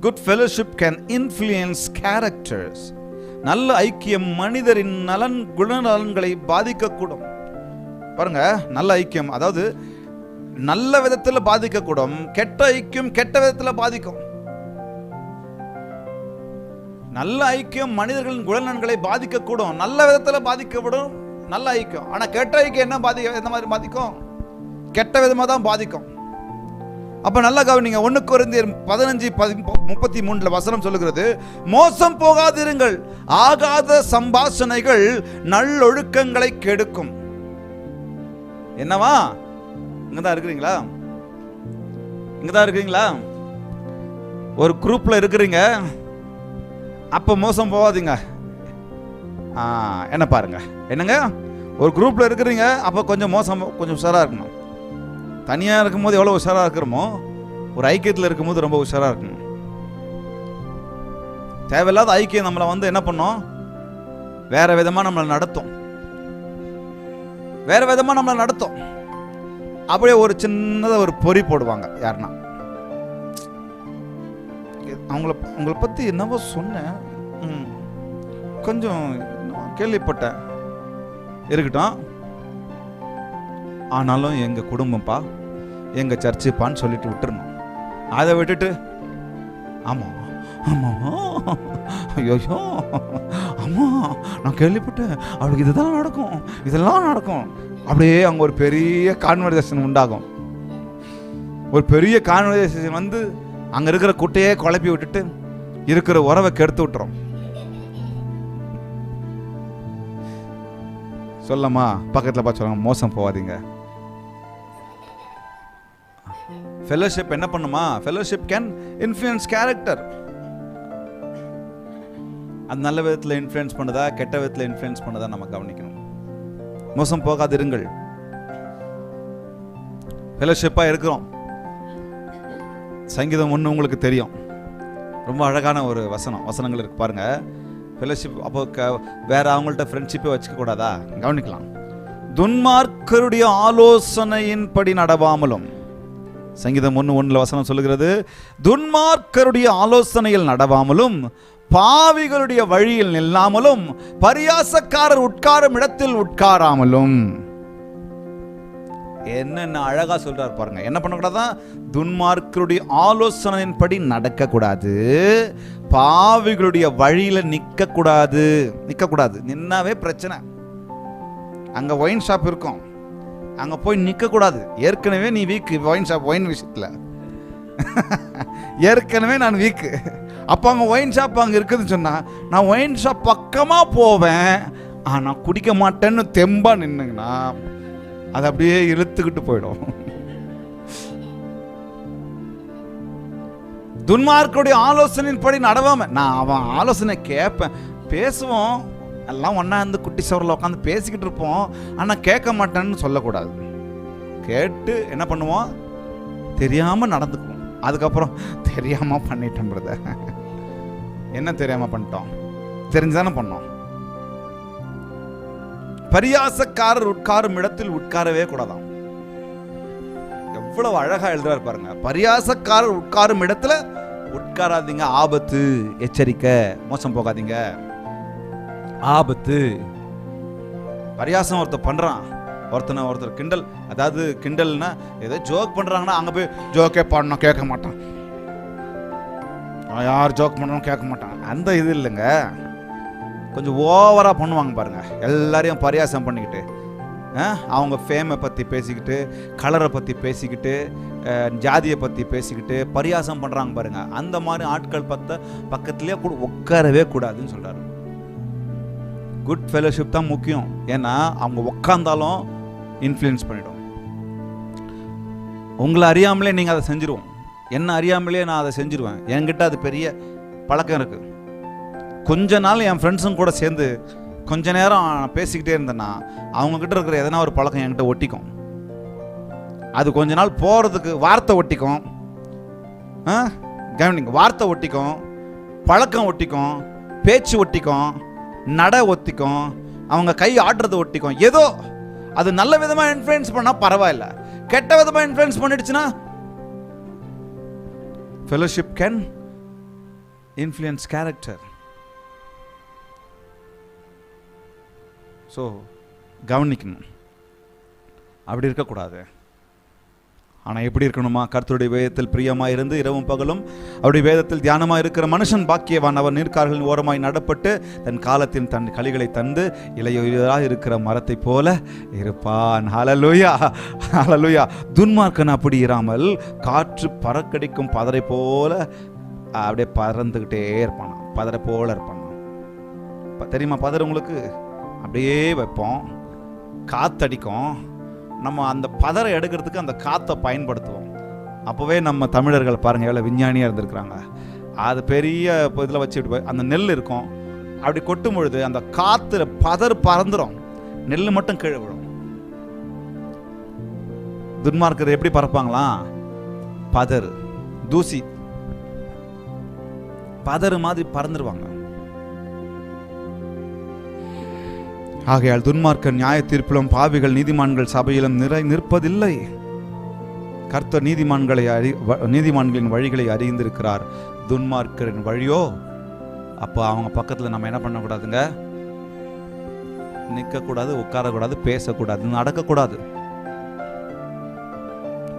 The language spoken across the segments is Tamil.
Good fellowship can influence characters. நல்ல ஐக்கியம் மனிதரின் குணநலன்களை பாதிக்கக்கூடும். பாருங்க, நல்ல ஐக்கியம் அதாவது நல்ல விதத்தில் பாதிக்கக்கூடும், கெட்ட ஐக்கியம் கெட்ட விதத்தில் பாதிக்கும். நல்ல ஐக்கியம் மனிதர்களின் குணநலன்களை பாதிக்கக்கூடும், நல்ல விதத்தில் பாதிக்கப்படும் நல்ல ஐக்கியம். ஆனா கெட்ட ஐக்கியம் எந்த மாதிரி பாதிக்கும்? கெட்ட விதமா தான் பாதிக்கும். அப்ப நல்லா கவனிங்க. 1 கொரிந்தியர் 15:33 வசனம் சொல்லுகிறது, மோசம் போகாதிருங்கள், ஆகாத சம்பாஷணைகள் நல்லொழுக்கங்களை கெடுக்கும். என்னவா? இங்கதான் இருக்கிறீங்களா? இங்கதான் இருக்கிறீங்களா? ஒரு குரூப்ல இருக்கிறீங்க, அப்ப மோசம் போகாதீங்க. என்ன பாருங்க, என்னங்க, ஒரு குரூப்ல இருக்கிறீங்க, அப்ப கொஞ்சம் உஷாரா இருக்கணும். தனியா இருக்கும்போது எவ்வளவு உஷாரா இருக்கிறோமோ, ஒரு ஐக்கியத்தில் இருக்கும்போது ரொம்ப உஷாரா இருக்கணும். தேவையில்லாத ஐக்கியம் நம்மளை என்ன பண்ணோம்? வேற விதமா நம்மளை நடத்தும், வேற விதமா நம்மளை நடத்தும். அப்படியே ஒரு சின்னதா ஒரு பொறி போடுவாங்க. யாருன்னா உங்களை பத்தி என்னவோ சொன்னேன், கொஞ்சம் கேள்விப்பட்டேன், இருக்கட்டும், ஆனாலும் எங்க குடும்பம்ப்பா, எங்க சர்ச்சுப்பான்னு சொல்லிட்டு விட்டுருணும். அதை விட்டுட்டு ஆமா ஆமா ஐயோ ஆமா நான் கேள்விப்பட்டேன், அவளுக்கு இதுதான் நடக்கும், இதெல்லாம் நடக்கும். அப்படியே அங்க ஒரு பெரிய கான்வர்சேஷன் உண்டாகும். ஒரு பெரிய கான்வர்சேஷன் அங்க இருக்கிற குட்டையே குழப்பி விட்டுட்டு இருக்கிற உறவை கெடுத்து விட்டுரும். சொல்லமா, பக்கத்துல பார்த்து சொல்லுங்க, மோசம் போகாதீங்க. ஃபெலோஷிப் என்ன பண்ணுமா? Fellowship can influence character. அது நல்ல விதத்தில் இன்ஃப்ளூயன்ஸ் பண்ணுதா கெட்ட விதத்தில் இன்ஃப்ளூயன்ஸ் பண்ணுதா நம்ம கவனிக்கணும். மோசம் போகாதிருங்கள். ஃபெலோஷிப்பா இருக்கிறோம். சங்கீதம் 1 உங்களுக்கு தெரியும், ரொம்ப அழகான ஒரு வசனங்கள் இருக்கு பாருங்க. ஃபெலோஷிப் அப்போ வேற அவங்கள்ட்ட ஃப்ரெண்ட்ஷிப்பே வச்சுக்க கூடாதா? கவனிக்கலாம். துன்மார்க்கருடைய ஆலோசனையின்படி நடவாமலும், சங்கீதம் 1:1 வசனம் சொல்லுகிறது, துன்மார்க்கருடைய ஆலோசனையில் நடவாமலும், பாவிகளுடைய வழியில் நில்லாமலும், பரியாசக்காரர் உட்காரும் இடத்தில் உட்காராமலும். என்னென்ன அழகா சொல்றாரு பாருங்க. என்ன பண்ணக்கூடாதா? துன்மார்க்கருடைய ஆலோசனையின்படி நடக்க கூடாது, பாவிகளுடைய வழியில நிக்க கூடாது. நின்னாவே பிரச்சனை. அங்க ஒயின் ஷாப் இருக்கும், அங்க போய் நிக்க கூடாது. ஏற்கனவே நீ வீக் ஒயின் விஷயத்துல, ஏற்கனவே நான் வீக்கு. அப்ப அங்க ஒயின் ஷாப் அங்க இருக்குதுன்னு சொன்னா, நான் ஒயின் ஷாப் பக்கமா போவேன், ஆனா குடிக்க மாட்டேன்னு தெம்பா நின்னுங்கன்னா அது அப்படியே இழுத்துக்கிட்டு போயிடும். துன்மார்க்கருடைய ஆலோசனையின்படி நடவாம, நான் அவன் ஆலோசனை கேட்பேன், பேசுவோம், எல்லாம் ஒன்னா இருந்து குட்டி சவரில் உட்காந்து பேசிக்கிட்டு இருப்போம், ஆனா கேட்க மாட்டேன்னு சொல்லக்கூடாது. கேட்டு என்ன பண்ணுவோம்? தெரியாம நடந்துக்குவோம். அதுக்கப்புறம் தெரியாம பண்ணிட்டோம் பிரதர். என்ன தெரியாம பண்ணிட்டோம்? தெரிஞ்சுதானே பண்ணோம். பரியாசக்காரர் உட்காரும் இடத்தில் உட்காரவே கூடாதாம். எவ்வளவு அழகா எழுதுறாரு பாருங்க. பரியாசக்காரர் உட்காரும் இடத்துல உட்காராதீங்க, ஆபத்து, எச்சரிக்கை, மோசம் போகாதீங்க, ஆபத்து. பரியாசம் ஒருத்தர் பண்றான், ஒருத்தர் கிண்டல், அதாவது கிண்டல்னா ஏதோ ஜோக் பண்றாங்கன்னா அங்க போய் ஜோக்கே பண்ணணும், கேட்க மாட்டான். யார் ஜோக் பண்ணணும் கேட்க மாட்டான். அந்த இது இல்லைங்க, கொஞ்சம் ஓவரா பண்ணுவாங்க பாருங்க. எல்லாரையும் பரியாசம் பண்ணிக்கிட்டு, அவங்க ஃபேமை பற்றி பேசிக்கிட்டு, கலரை பற்றி பேசிக்கிட்டு, ஜாதியை பற்றி பேசிக்கிட்டு பரியாசம் பண்ணுறாங்க பாருங்க. அந்த மாதிரி ஆட்கள் பக்கத்துலேயே கூட உட்காரவே கூடாதுன்னு சொல்கிறாரு. குட் ஃபெலோஷிப் தான் முக்கியம். ஏன்னா அவங்க உட்காந்தாலும் இன்ஃப்ளூயன்ஸ் பண்ணிடும். உங்களை அறியாமலே நீங்கள் அதை செஞ்சிருவோம், என்ன அறியாமலே நான் அதை செஞ்சிருவேன். என்கிட்ட அது பெரிய பழக்கம் இருக்குது. கொஞ்ச நாள் என் ஃப்ரெண்ட்ஸும் கூட சேர்ந்து கொஞ்ச நேரம் பேசிக்கிட்டே இருந்தேன்னா அவங்கக்கிட்ட இருக்கிற எதனா ஒரு பழக்கம் என்கிட்ட ஒட்டிக்கும். அது கொஞ்ச நாள் போகிறதுக்கு வார்த்தை ஒட்டிக்கும், கவனிங்க, வார்த்தை ஒட்டிக்கும், பழக்கம் ஒட்டிக்கும், பேச்சு ஒட்டிக்கும், நடை ஒத்திக்கும், அவங்க கை ஆடுறது ஒட்டிக்கும். ஏதோ அது நல்ல விதமாக இன்ஃப்ளூயன்ஸ் பண்ணால் பரவாயில்ல, கெட்ட விதமாக இன்ஃப்ளூயன்ஸ் பண்ணிடுச்சுன்னா fellowship can influence character. So கவனிக்கணும், அப்படி இருக்கக்கூடாது. ஆனால் எப்படி இருக்கணுமா? கர்த்தருடைய வேதத்தில் பிரியமாக இருந்து இரவும் பகலும் அவருடைய வேதத்தில் தியானமாக இருக்கிற மனுஷன் பாக்கியவான். அவர் நீர்க்கால்களின் ஓரமாய் நடப்பட்டு தன் காலத்தின் தன் கலிகளை தந்து இலையுயிராக இருக்கிற மரத்தை போல இருப்பான். ஹல்லேலூயா, ஹல்லேலூயா. துன்மார்க்கன் அப்படி இராமல் காற்று பறக்கடிக்கும் பதரை போல அப்படியே பறந்துக்கிட்டே இருப்பான். பதரை போல இருப்பான். தெரியுமா பதர் உங்களுக்கு? அப்படியே வைப்போம், காத்தடிக்கும். நம்ம அந்த பதரை எடுக்கிறதுக்கு அந்த காற்றை பயன்படுத்துவோம். அப்போவே நம்ம தமிழர்கள் பாருங்கள் எவ்வளோ விஞ்ஞானியாக இருந்திருக்கிறாங்க. அது பெரிய இதில் வச்சுட்டு அந்த நெல் இருக்கும், அப்படி கொட்டும் பொழுது அந்த காற்று பதர் பறந்துடும், நெல் மட்டும் கீழே விடும். துன்மார்க்கர் எப்படி பறப்பாங்களாம்? பதர், தூசி, பதறு மாதிரி பறந்துருவாங்க. ஆகையால் துன்மார்க்கர் நியாய தீர்ப்பிலும் பாவிகள் நீதிமான்கள் சபையிலும் நிற்பதில்லை. கர்த்தர் நீதிமான்களின் வழிகளை அறிந்திருக்கிறார், துன்மார்க்கரின் வழியோ. அப்போ அவங்க பக்கத்தில் நம்ம என்ன பண்ணக்கூடாதுங்க? நிற்கக்கூடாது, உட்காரக்கூடாது, பேசக்கூடாது, நடக்கக்கூடாது.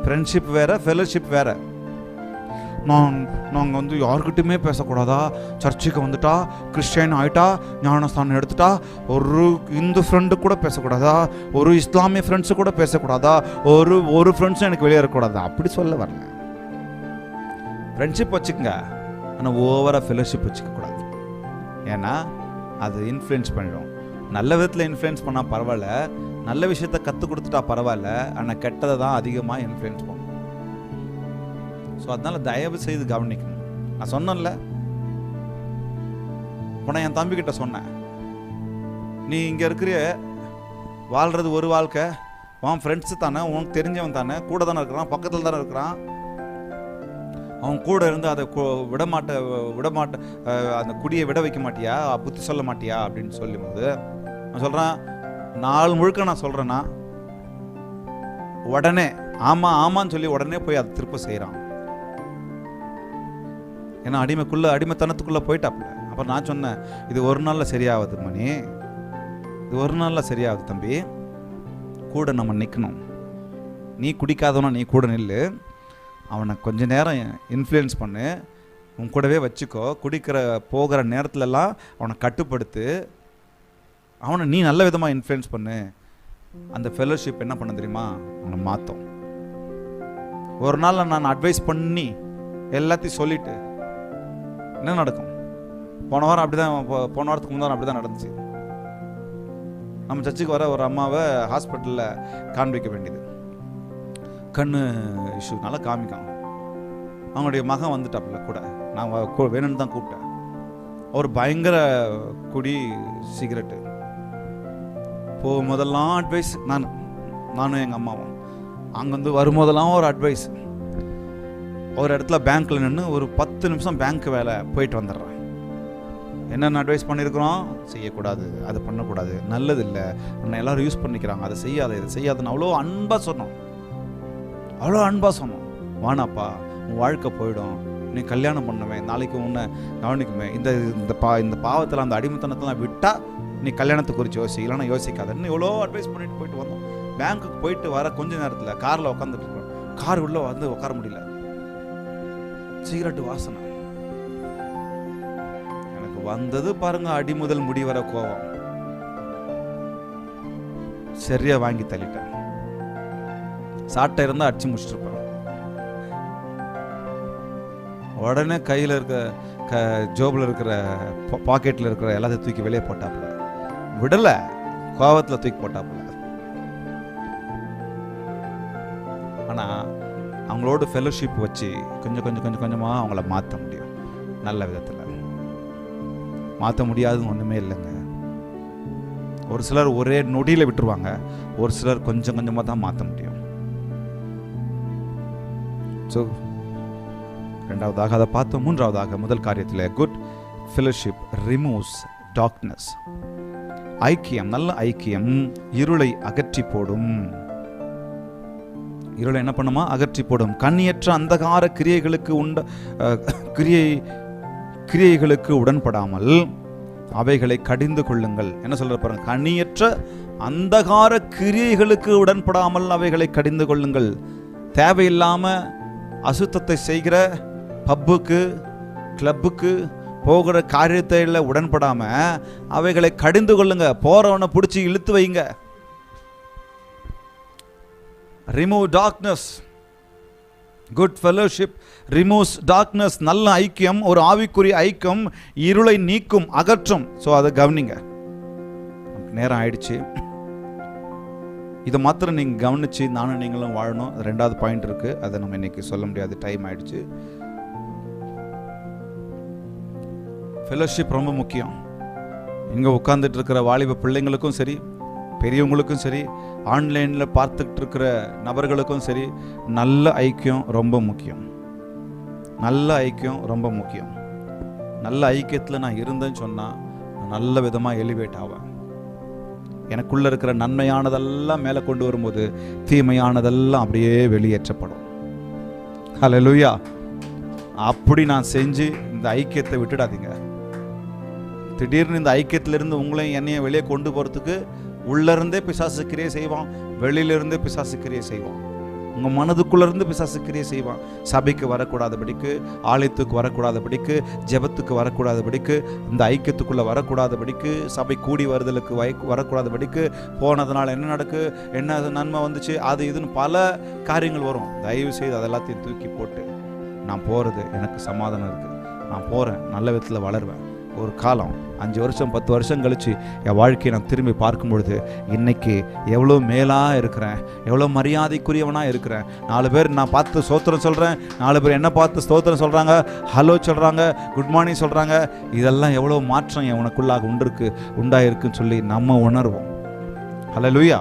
ஃப்ரெண்ட்ஷிப் வேற, ஃபெலோஷிப் வேற. நாங்கள் யாருக்கிட்டையுமே பேசக்கூடாதா? சர்ச்சுக்கு வந்துட்டா, கிறிஸ்டியன் ஆகிட்டா, ஞானஸ்தானம் எடுத்துட்டா, ஒரு இந்து ஃப்ரெண்டு கூட பேசக்கூடாதா? ஒரு இஸ்லாமிய ஃப்ரெண்ட்ஸு கூட பேசக்கூடாதா? ஒரு ஃப்ரெண்ட்ஸும் எனக்கு வெளியே இருக்கக்கூடாதா? அப்படி சொல்ல வரல. ஃப்ரெண்ட்ஷிப் வச்சுக்கோங்க, ஆனால் ஓவராக ஃபெலோஷிப் வச்சுக்கக்கூடாது. ஏன்னா அது இன்ஃப்ளூயன்ஸ் பண்ணிடும். நல்ல விதத்தில் இன்ஃப்ளூயன்ஸ் பண்ணால் பரவாயில்ல, நல்ல விஷயத்த கற்றுக் கொடுத்துட்டா பரவாயில்ல, ஆனால் கெட்டதை தான் அதிகமாக இன்ஃப்ளூயன்ஸ் பண்ணும். ஸோ அதனால் தயவு செய்து கவனிக்கணும். நான் சொன்னேன்ல, உன்னை என் தம்பிக்கிட்ட சொன்னேன், நீ இங்கே இருக்கிற வாழ்கிறது ஒரு வாழ்க்கை, உன் ஃப்ரெண்ட்ஸு தானே, உனக்கு தெரிஞ்சவன் தானே, கூட தானே இருக்கிறான், பக்கத்தில் தானே இருக்கிறான், அவன் கூட இருந்து அதை விடமாட்ட அந்த குடியை விட வைக்க மாட்டியா, புத்தி சொல்ல மாட்டியா அப்படின்னு சொல்லும் போது நான் சொல்கிறேன், நாள் முழுக்க நான் சொல்கிறேன்னா உடனே ஆமான்னு சொல்லி உடனே போய் அதை திருப்ப செய்கிறான். ஏன்னா அடிமைத்தனத்துக்குள்ளே போயிட்டாப்புல. அப்புறம் நான் சொன்னேன், இது ஒரு நாளில் சரியாகுது மணி, இது ஒரு நாளில் சரியாகுது தம்பி, கூட நம்ம நிற்கணும். நீ குடிக்காதவனா நீ கூட நில்லு, அவனை கொஞ்ச நேரம் இன்ஃப்ளூயன்ஸ் பண்ணு, உன் கூடவே வச்சுக்கோ, போகிற நேரத்துலலாம் அவனை கட்டுப்படுத்து, அவனை நீ நல்ல விதமாக இன்ஃப்ளூயன்ஸ் பண்ணு. அந்த ஃபெலோஷிப் என்ன பண்ண தெரியுமா? அவனை மாற்றும். ஒரு நாள் நான் அட்வைஸ் பண்ணி எல்லாத்தையும் சொல்லிட்டு என்ன நடக்கும்? போன வாரம் போன வாரத்துக்கு முன்னாடி அப்படி தான் நடந்துச்சு. நம்ம சர்ச்சுக்கு வர ஒரு அம்மாவை ஹாஸ்பிட்டலில் காண்பிக்க வேண்டியது, கண்ணு இஷ்யூனால காமிக்கும். அவங்களுடைய மகன் வந்துட்டாப்புல கூட, நான் வேணும்னு தான் கூப்பிட்டேன். ஒரு பயங்கர குடி, சிகரெட்டு. போகும்போதெல்லாம் அட்வைஸ், நானும் எங்கள் அம்மாவும். அங்கேருந்து வரும்போதெல்லாம் ஒரு அட்வைஸ். ஒரு இடத்துல பேங்க்கில் நின்று ஒரு 10 நிமிஷம் பேங்க் வேலை போயிட்டு வந்துடுறேன். என்னென்ன அட்வைஸ் பண்ணியிருக்கிறோம்? செய்யக்கூடாது, அது பண்ணக்கூடாது, நல்லது இல்லை, உன்னை எல்லோரும் யூஸ் பண்ணிக்கிறாங்க, அதை செய்யாத, இதை செய்யாதுன்னு அவ்வளோ அன்பாக சொன்னோம். வானாப்பா, உன் வாழ்க்கை போயிடும், நீ கல்யாணம் பண்ணுவேன், நாளைக்கு உன்னை கவனிக்குமே, இந்த பாவத்தில் அந்த அடிமைத்தனத்தெல்லாம் விட்டால் நீ கல்யாணத்தை குறித்து யோசி, இல்லைன்னா யோசிக்காதன்னு எவ்வளோ அட்வைஸ் பண்ணிட்டு போயிட்டு வந்தோம். பேங்க்குக்கு போயிட்டு வர கொஞ்ச நேரத்தில் காரில் உட்காந்துட்டு இருக்கோம். கார் உள்ளே உட்கார முடியல, சிகரெட்டு வாசனை. எனக்கு வந்தது பாருங்க, அடி முதல் முடி வர கோபம். சரியா வாங்கி தள்ளிட்டேன். சாட்டை இருந்தா அடிச்சு முடிச்சிருப்பேன். உடனே கையில் இருக்க ஜோபில் இருக்கிற பாக்கெட்டில் இருக்கிற எல்லாத்தையும் தூக்கி வெளியே போட்டாப்புல, விடலை, கோபத்தில் தூக்கி போட்டாப்புல. ஆனால் அவங்களோட ஃபெலோஷிப் வச்சு கொஞ்சமாக அவங்கள மாற்ற முடியும். நல்ல விதத்தில் மாற்ற முடியாதுன்னு ஒன்றுமே இல்லைங்க. ஒரு சிலர் ஒரே நொடியில் விட்டுருவாங்க, ஒரு சிலர் கொஞ்சமாக தான் மாற்ற முடியும். ஸோ ரெண்டாவதாக அதை பார்த்தோம். மூன்றாவதாக முதல் காரியத்தில் குட் ஃபெலோஷிப் ரிமூவ்ஸ் டார்க்னஸ். ஐக்கியம், நல்ல ஐக்கியம் இருளை அகற்றி போடும். இருளை என்ன பண்ணுமா? அகற்றி போடும். கண்ணியற்ற அந்தகார கிரியைகளுக்கு கிரியைகளுக்கு உடன்படாமல் அவைகளை கடிந்து கொள்ளுங்கள். என்ன சொல்ற பாருங்க, கனியற்ற அந்தகார கிரியைகளுக்கு உடன்படாமல் அவைகளை கடிந்து கொள்ளுங்கள். தேவையில்லாம அசுத்தத்தை செய்கிற பப்புக்கு கிளப்புக்கு போகிற காரியத்தையில் உடன்படாம அவைகளை கடிந்து கொள்ளுங்க. போறவனை பிடிச்சி இழுத்து வைங்க. Remove darkness. Good fellowship removes darkness. நல்ல ஐக்கியம், ஒரு ஆவிக்குரிய ஐக்கியம் இருளை நீக்கும், அகற்றும். ஸோ அதை கவனிங்க. நேரம் ஆயிடுச்சு. இதை மாத்திரம் நீங்கள் கவனித்து நானும் நீங்களும் வாழணும். 2வது பாயிண்ட் இருக்குது, அதை நம்ம இன்னைக்கு சொல்ல முடியாது, டைம் ஆயிடுச்சு. ஃபெலோஷிப் ரொம்ப முக்கியம். இங்கே உட்கார்ந்துட்டு இருக்கிற வாலிப பிள்ளைங்களுக்கும் சரி, பெரியவங்களுக்கும் சரி, ஆன்லைனில் பார்த்துக்கிட்டு இருக்கிற நபர்களுக்கும் சரி, நல்ல ஐக்கியம் ரொம்ப முக்கியம். நல்ல ஐக்கியம் ரொம்ப முக்கியம். நல்ல ஐக்கியத்தில் நான் இருந்தேன்னு சொன்னால் நல்ல விதமாக எலிவேட் ஆவேன். எனக்குள்ளே இருக்கிற நன்மையானதெல்லாம் மேலே கொண்டு வரும்போது தீமையானதெல்லாம் அப்படியே வெளியேற்றப்படும். ஹல்லேலூயா. அப்படி நான் செஞ்சு இந்த ஐக்கியத்தை விட்டுடாதீங்க. திடீர்னு இந்த ஐக்கியத்திலிருந்து உங்களையும் என்னையும் வெளியே கொண்டு போகிறதுக்கு உள்ளிருந்தே பிசாசு கிரியை செய்வான், வெளியிலிருந்தே பிசாசு கிரியை செய்வான், உங்கள் மனதுக்குள்ளேருந்து பிசாசு கிரியை செய்வான். சபைக்கு வரக்கூடாதபடிக்கு, ஆலயத்துக்கு வரக்கூடாதபடிக்கு, ஜெபத்துக்கு வரக்கூடாதபடிக்கு, இந்த ஐக்கியத்துக்குள்ளே வரக்கூடாதபடிக்கு, சபை கூடி வருதலுக்கு வரக்கூடாதபடிக்கு, போனதுனால என்ன நடக்கு, என்ன நன்மை வந்துச்சு, அது இதுன்னு பல காரியங்கள் வரும். தயவு செய்து அதெல்லாத்தையும் தூக்கி போட்டு, நான் போகிறது எனக்கு சமாதானம் இருக்குது, நான் போகிறேன், நல்ல விதத்தில் வளருவேன். ஒரு காலம் 5 வருஷம் 10 வருஷம் கழித்து என் வாழ்க்கையை நான் திரும்பி பார்க்கும் பொழுது இன்னைக்கு எவ்வளோ மேலாக இருக்கிறேன், எவ்வளோ மரியாதைக்குரியவனாக இருக்கிறேன். 4 பேர் நான் பார்த்து ஸ்தோத்திரம் சொல்கிறேன், 4 பேர் என்ன பார்த்து ஸ்தோத்திரம் சொல்கிறாங்க, ஹலோ சொல்கிறாங்க, குட் மார்னிங் சொல்கிறாங்க. இதெல்லாம் எவ்வளோ மாற்றம் உனக்குள்ளாக உண்டாயிருக்குன்னு சொல்லி நம்ம உணர்வோம். ஹல்லேலூயா.